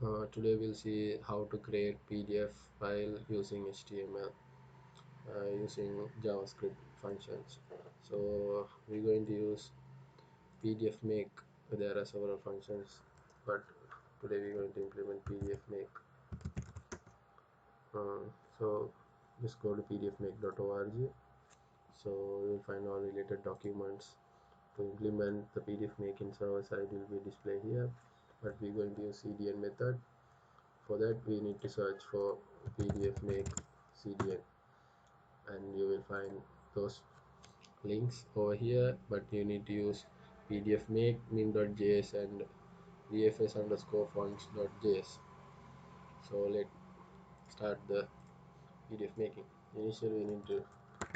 Today we'll see how to create PDF file using HTML using JavaScript functions. So we're going to use PDF make. There are several functions, but today we're going to implement PDF make. So just go to pdfmake.org. So you'll find all related documents. To implement the PDF make in server side will be displayed here, but we're going to use CDN method. For that we need to search for PDF make CDN, and you will find those links over here, but you need to use PDF make min.js and vfs underscore fonts.js. So let's start the PDF making. Initially we need to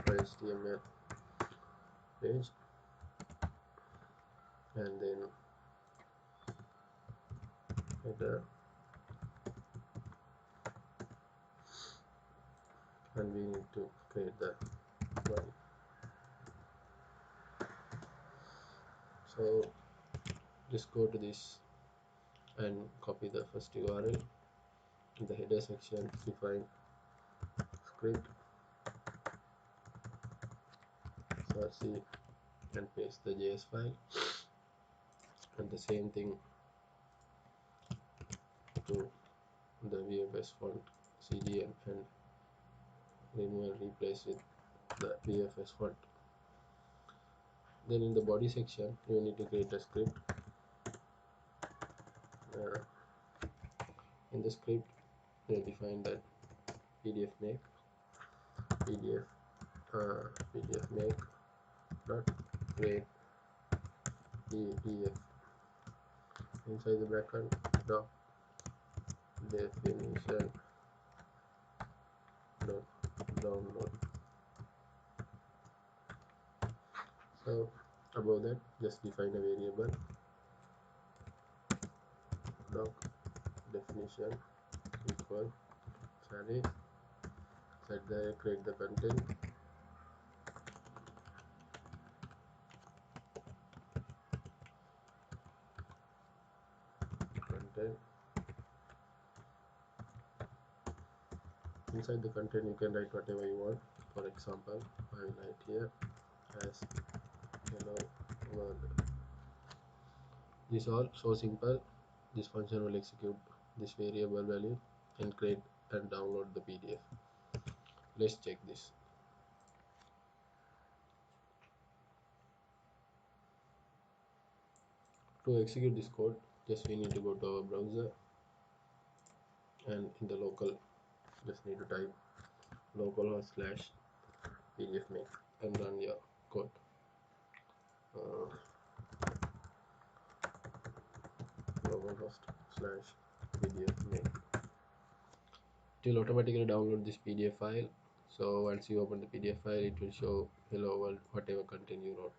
HTML page, and then header, and we need to create the body. So just go to this and copy the first URL. In the header section define script .c and paste the JS file, and the same thing to the VFS font CDN, and remove and replace with the VFS font. Then in the body section you need to create a script. In the script you define that PDF make PDF make dot create PDF, inside the bracket dot definition dot download. So above that just define a variable doc definition equal array, set the create the content, inside the content you can write whatever you want. For example, I will write here as hello world. This all so simple. This function will execute this variable value and create and download the PDF. Let's check this. To execute this code, just we need to go to our browser, and in the local just need to type localhost/PDF make and run your code. Localhost/PDF make. It will automatically download this PDF file. So once you open the PDF file, it will show hello world whatever content you wrote.